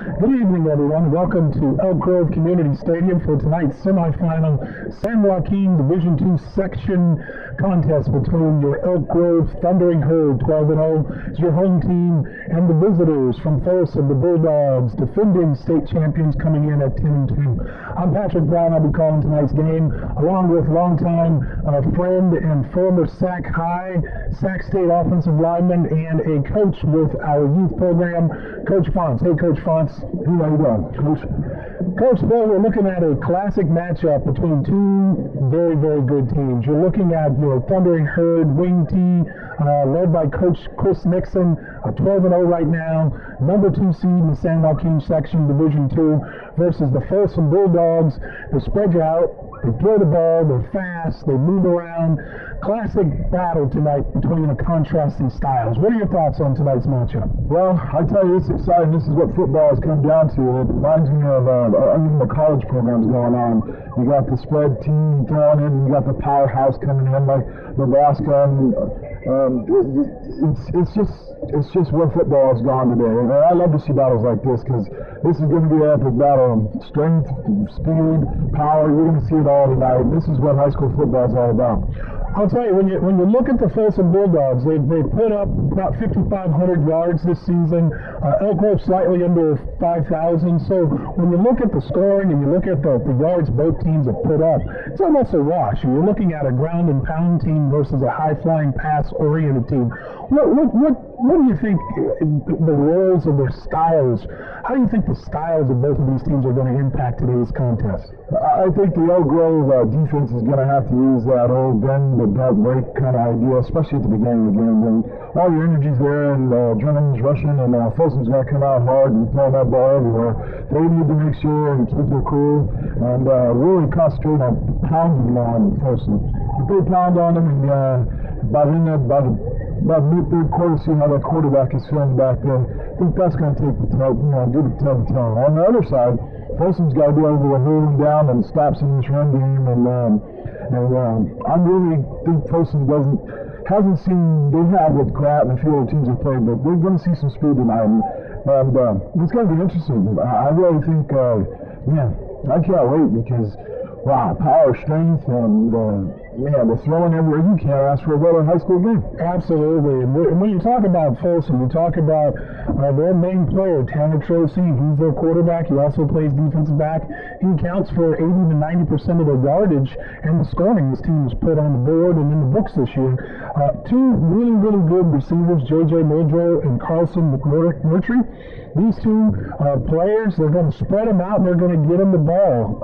Good evening, everyone. Welcome to Elk Grove Community Stadium for tonight's semifinal San Joaquin Division II section contest between your Elk Grove Thundering Herd 12-0 as your home team and the visitors from Folsom, the Bulldogs, defending state champions coming in at 10-2. I'm Patrick Brown. I'll be calling tonight's game along with longtime friend and former Sac State offensive lineman and a coach with our youth program, Coach Fonts. Hey, Coach Fonts. How you doing, Coach? Coach, well, we're looking at a classic matchup between two very, very good teams. You're looking at your Thundering Herd Wing T, led by Coach Chris Nixon, 12-0 right now, number 2 seed in the San Joaquin section, Division II, versus the Folsom Bulldogs. They spread you out. They throw the ball, they're fast, they move around. Classic battle tonight between the contrasting styles. What are your thoughts on tonight's matchup? Well, I tell you, it's exciting. This is what football has come down to. It reminds me of even the college programs going on. You got the spread team throwing in, you got the powerhouse coming in like Nebraska, and it's just where football has gone today. And I love to see battles like this because this is going to be an epic battle. Strength, speed, power, you're going to see it all tonight. This is what high school football is all about. I'll tell you, when you look at the Folsom Bulldogs, they put up about 5,500 yards this season. Elk Grove slightly under 5,000. So when you look at the scoring and you look at the yards both teams have put up, it's almost a wash. You're looking at a ground and pound team versus a high-flying, pass-oriented team. What do you think the roles of their styles? How do you think the styles of both of these teams are going to impact today's contest? I think the Elk Grove defense is going to have to use that old bend but don't break kind of idea, especially at the beginning of the game. When all your energy's there and adrenaline's rushing and Folsom's going to come out hard and throw that ball everywhere. They need to make sure and keep their cool and really concentrate on pounding on Folsom. If they pound on them and by mid-third quarter, see how that quarterback is feeling back there, I think that's going to take the toe, do the toe-to-toe. On the other side, Folsom's got to be able to move them down and stop some of this run game, and I really think Folsom hasn't seen, they have with Pratt and a few other teams have played, but they're going to see some speed tonight, and it's going to be interesting. I really think, I can't wait because, wow, power, strength, and they're throwing everywhere. You can't ask for a better high school game. Absolutely. And when you talk about Folsom, you talk about their main player, Tanner Tracy. He's their quarterback. He also plays defensive back. He accounts for 80 to 90% of the yardage and the scoring this team has put on the board and in the books this year. Two really, really good receivers, J.J. Muldrow and Carlson McMurtry. These two players, they're going to spread them out and they're going to get them the ball.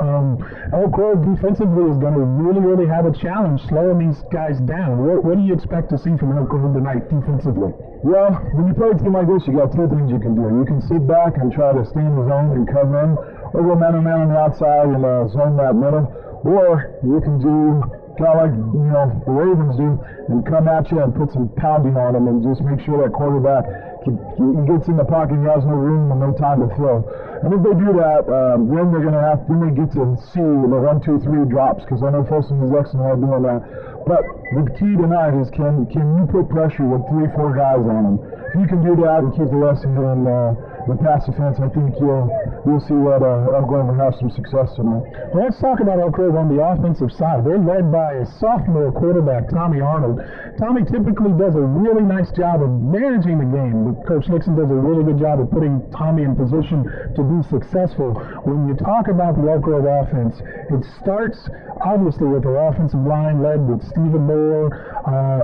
Elk Grove defensively is going to really, really have a challenge slowing these guys down. What do you expect to see from Elk Grove tonight defensively? Well, when you play a team like this, you got two things you can do. You can sit back and try to stay in the zone and cover in, or go man-on-man on the outside and zone that middle, or you can do kind of like the Ravens do and come at you and put some pounding on them and just make sure that quarterback he gets in the pocket and he has no room and no time to throw. And if they do that, then they're going to have, then they get to see the 1, 2, 3 drops, because I know Folsom is excellent at doing that. But the key tonight is can you put pressure with 3, 4 guys on them? If you can do that and keep the rest of them the pass defense, I think you'll see that Elk Grove will have some success tonight. Well, let's talk about Elk Grove on the offensive side. They're led by a sophomore quarterback, Tommy Arnold. Tommy typically does a really nice job of managing the game. Coach Nixon does a really good job of putting Tommy in position to be successful. When you talk about the Elk Grove offense, it starts obviously with their offensive line led with Stephen Moore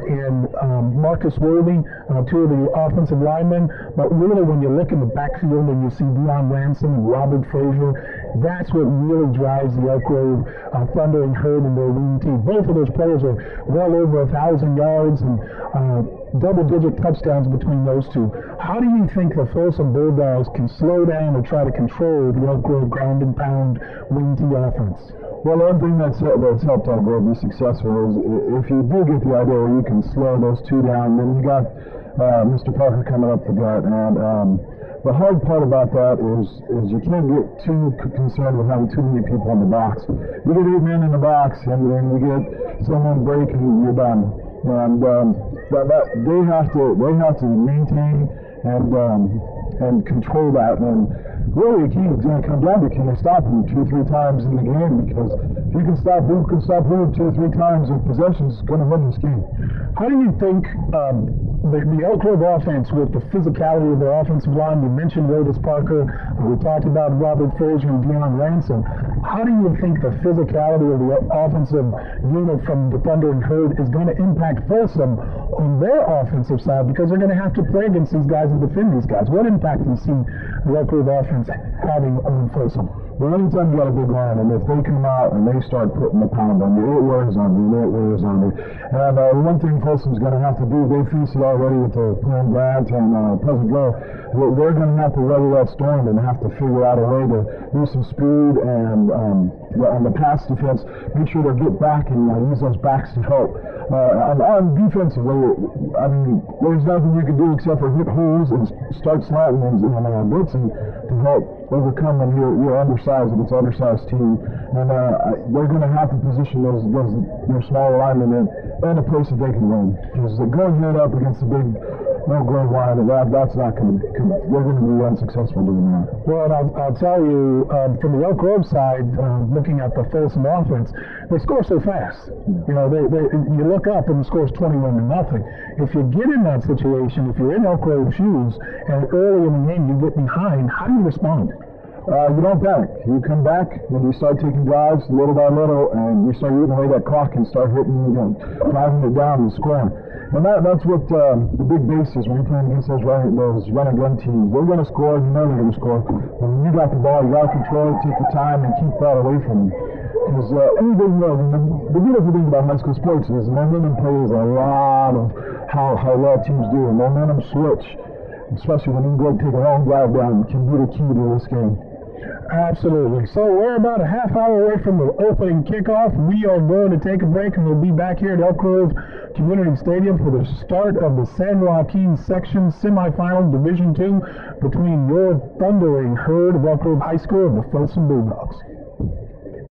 and Marcus Worthy, two of the offensive linemen. But really, when you look in the backfield and you see Dion Ransom and Robert Frazier, that's what really drives the Elk Grove Thundering Herd and their wing team. Both of those players are well over 1,000 yards and double-digit touchdowns between those two. How do you think the Folsom Bulldogs can slow down or try to control the Elk Grove ground and pound wing T offense? Well, one thing that's helped Elk Grove be successful is if you do get the idea where you can slow those two down, then you got Mr. Parker coming up the gut. And the hard part about that is you can't get too concerned with having too many people in the box. You get 8 men in the box, and then you get someone break, and you're done. And they have to maintain and control that. And really the key is going to come down to can they stop him 2 or 3 times in the game, because if you can stop who 2 or 3 times in possessions, is going to win this game. How do you think the Elk Grove offense, with the physicality of their offensive line, you mentioned Otis Parker, we talked about Robert Frazier and Deion Ransom, how do you think the physicality of the offensive unit from the Thunder and Herd is going to impact Folsom on their offensive side, because they're going to have to play against these guys and defend these guys? What impact do you see the Elk Grove offense having on Folsom? Well, anytime you got a big line, and if they come out and they start putting the pound on you, it wears on you, it wears on you. And one thing Folsom's going to have to do, they faced it already with the Glen Grant and Pleasant Grove, they're going to have to weather that storm and have to figure out a way to use some speed and on the pass defense, make sure they get back and use those backs to help. On defensively, I mean, there's nothing you can do except for hit holes and start slanting and blitzing to help overcome when you're undersized against an undersized team. And they're going to have to position their smaller linemen in a place that they can win. Because going head up against the big Elk Grove line, that's not going to, they're going to be unsuccessful doing that. Well, I'll tell you, from the Elk Grove side, looking at the Folsom offense, they score so fast. You know, you look up and the score's 21-0. If you get in that situation, if you're in Elk Grove shoes, and early in the game you get behind, how do you respond? You don't panic. You come back and you start taking drives little by little, and you start eating away that clock and start hitting, driving it down and scoring. And that's what the big base is when you're playing against those run and gun teams. They're going to score. You know they're going to score. When you got the ball, you got to control it, take your time, and keep that away from you. Because the beautiful thing about high school sports is momentum plays a lot of how well teams do. A momentum switch, especially when you go take a long drive down, can be the key to this game. Absolutely. So we're about a half hour away from the opening kickoff. We are going to take a break, and we'll be back here at Elk Grove Community Stadium for the start of the San Joaquin section semifinal Division II between your Thundering Herd of Elk Grove High School and the Folsom Bulldogs.